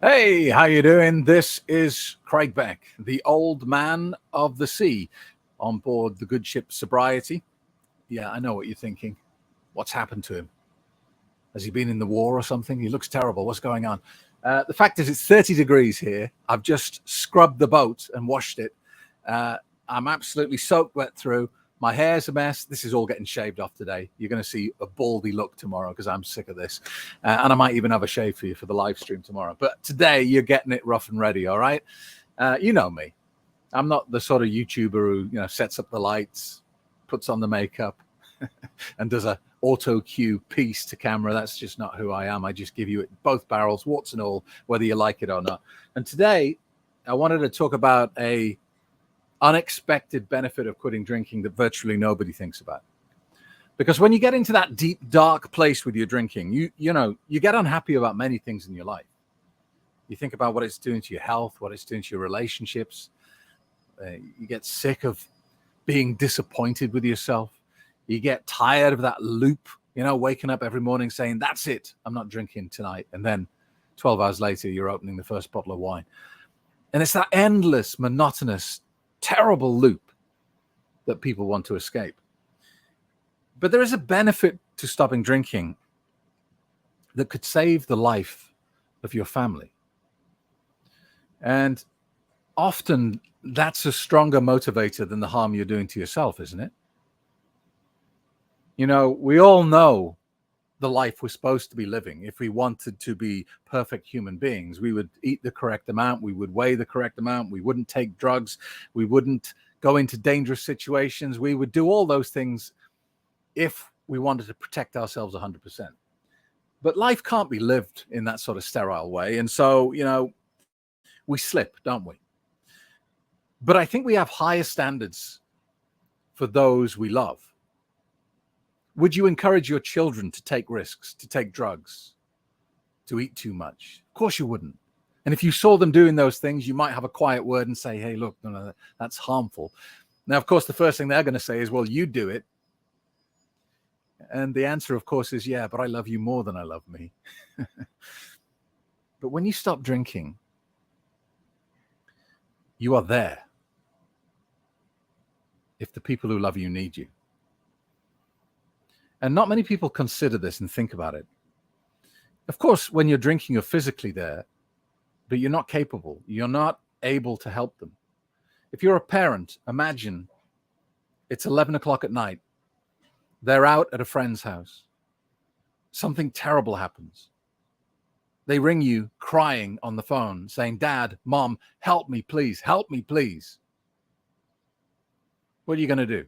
Hey, how you doing? This is Craig Beck, the old man of the sea, on board the good ship Sobriety. Yeah, I know what you're thinking. What's happened to him? Has he been in the war or something? He looks terrible. What's going on? The fact is, it's 30 degrees here. I've just scrubbed the boat and washed it. I'm absolutely soaked wet through. My hair's a mess. This is all getting shaved off today. You're going to see a baldy look tomorrow because I'm sick of this. And I might even have a shave for you for the live stream tomorrow. But today, you're getting it rough and ready, all right? You know me. I'm not the sort of YouTuber who, sets up the lights, puts on the makeup, and does a auto cue piece to camera. That's just not who I am. I just give you it both barrels, warts and all, whether you like it or not. And today, I wanted to talk about a unexpected benefit of quitting drinking that virtually nobody thinks about. Because when you get into that deep, dark place with your drinking, you get unhappy about many things in your life. You think about what it's doing to your health, what it's doing to your relationships. You get sick of being disappointed with yourself. You get tired of that loop, waking up every morning saying, that's it, I'm not drinking tonight. And then 12 hours later, you're opening the first bottle of wine. And it's that endless, monotonous, terrible loop that people want to escape. But there is a benefit to stopping drinking that could save the life of your family. And often that's a stronger motivator than the harm you're doing to yourself, isn't it? We all know the life we're supposed to be living. If we wanted to be perfect human beings, we would eat the correct amount, we would weigh the correct amount, we wouldn't take drugs, we wouldn't go into dangerous situations, we would do all those things if we wanted to protect ourselves 100%. But life can't be lived in that sort of sterile way. And so, we slip, don't we? But I think we have higher standards for those we love. Would you encourage your children to take risks, to take drugs, to eat too much? Of course you wouldn't. And if you saw them doing those things, you might have a quiet word and say, hey, look, no, that's harmful. Now, of course, the first thing they're going to say is, well, you do it. And the answer, of course, is, yeah, but I love you more than I love me. But when you stop drinking, you are there if the people who love you need you. And not many people consider this and think about it. Of course, when you're drinking, you're physically there, but you're not capable. You're not able to help them. If you're a parent, imagine it's 11 o'clock at night. They're out at a friend's house. Something terrible happens. They ring you crying on the phone saying, Dad, Mom, help me, please. Help me, please. What are you going to do?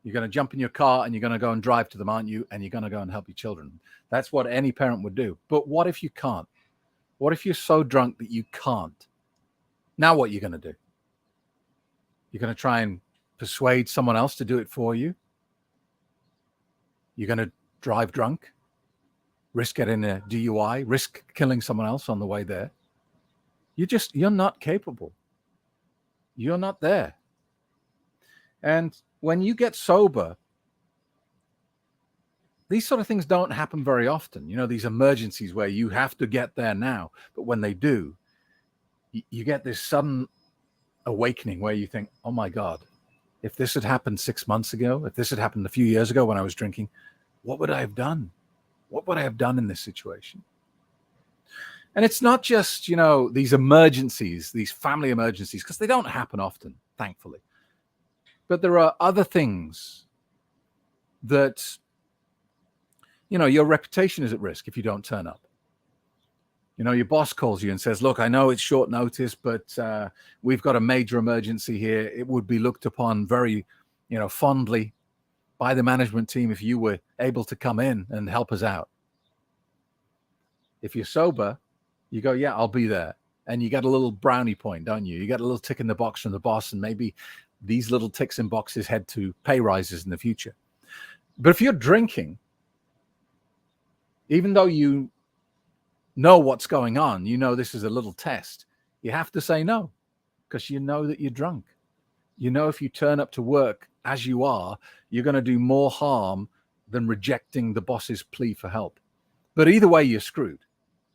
You're going to jump in your car and you're going to go and drive to them, aren't you? And you're going to go and help your children. That's what any parent would do. But what if you can't? What if you're so drunk that you can't? Now what are you going to do? You're going to try and persuade someone else to do it for you? You're going to drive drunk? Risk getting a DUI? Risk killing someone else on the way there? You're not capable. You're not there. And when you get sober, these sort of things don't happen very often. These emergencies where you have to get there now. But when they do, you get this sudden awakening where you think, oh my God, if this had happened 6 months ago, if this had happened a few years ago when I was drinking, what would I have done? What would I have done in this situation? And it's not just, these emergencies, these family emergencies, because they don't happen often, thankfully. But there are other things that, your reputation is at risk if you don't turn up. Your boss calls you and says, look, I know it's short notice, but we've got a major emergency here. It would be looked upon very, fondly by the management team if you were able to come in and help us out. If you're sober, you go, yeah, I'll be there. And you get a little brownie point, don't you? You get a little tick in the box from the boss, and maybe these little ticks in boxes head to pay rises in the future. But if you're drinking, even though you know what's going on, this is a little test, you have to say no, because you know that you're drunk. If you turn up to work as you are, you're going to do more harm than rejecting the boss's plea for help. But either way, you're screwed.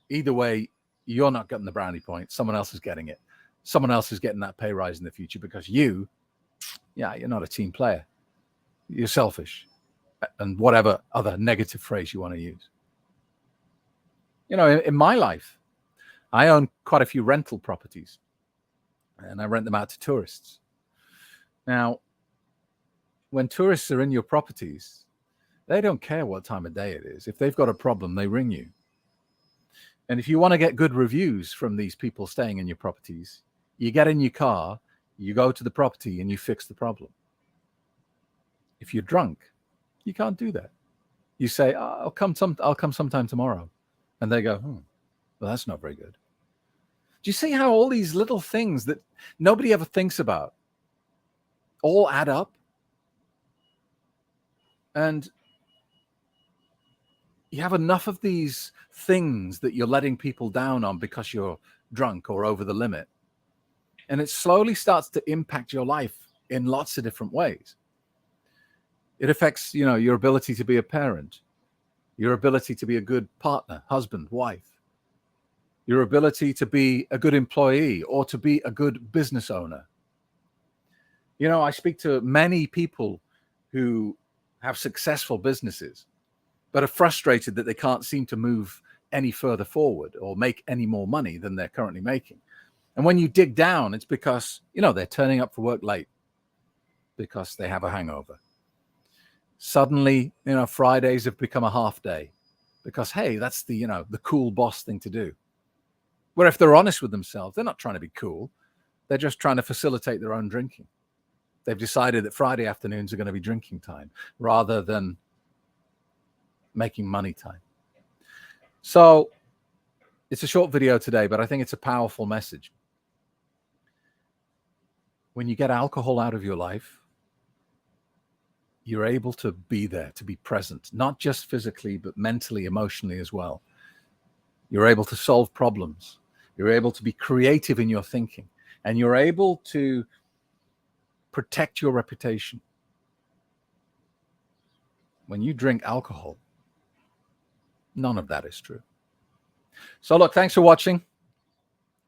Either way, you're not getting the brownie point. Someone else is getting it. Someone else is getting that pay rise in the future because you're not a team player. You're selfish, and whatever other negative phrase you want to use. In my life, I own quite a few rental properties, and I rent them out to tourists. Now, when tourists are in your properties, they don't care what time of day it is. If they've got a problem, they ring you. And if you want to get good reviews from these people staying in your properties, you get in your car, you go to the property, and you fix the problem. If you're drunk, you can't do that. You say, I'll come sometime tomorrow. And they go, well, that's not very good. Do you see how all these little things that nobody ever thinks about all add up? And you have enough of these things that you're letting people down on because you're drunk or over the limit. And it slowly starts to impact your life in lots of different ways. It affects, your ability to be a parent, your ability to be a good partner, husband, wife, your ability to be a good employee or to be a good business owner. I speak to many people who have successful businesses, but are frustrated that they can't seem to move any further forward or make any more money than they're currently making. And when you dig down, it's because, they're turning up for work late because they have a hangover. Suddenly, Fridays have become a half day because, hey, that's the cool boss thing to do. Where if they're honest with themselves, they're not trying to be cool. They're just trying to facilitate their own drinking. They've decided that Friday afternoons are going to be drinking time rather than making money time. So it's a short video today, but I think it's a powerful message. When you get alcohol out of your life, you're able to be there, to be present, not just physically, but mentally, emotionally as well. You're able to solve problems. You're able to be creative in your thinking, and you're able to protect your reputation. When you drink alcohol, none of that is true. So look, thanks for watching.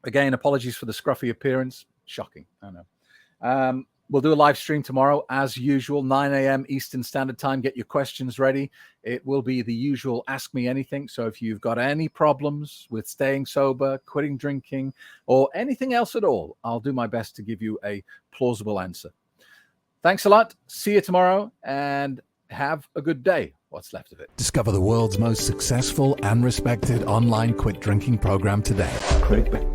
Again, apologies for the scruffy appearance. Shocking, I know. We'll do a live stream tomorrow, as usual, 9 a.m. Eastern Standard Time. Get your questions ready. It will be the usual Ask Me Anything. So if you've got any problems with staying sober, quitting drinking, or anything else at all, I'll do my best to give you a plausible answer. Thanks a lot. See you tomorrow, and have a good day. What's left of it. Discover the world's most successful and respected online quit drinking program today. Craig Beck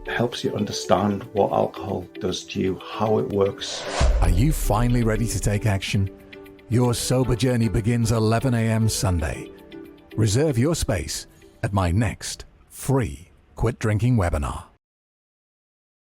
helps you understand what alcohol does to you, how it works. Are you finally ready to take action? Your sober journey begins 11 a.m. Sunday. Reserve your space at my next free quit drinking webinar.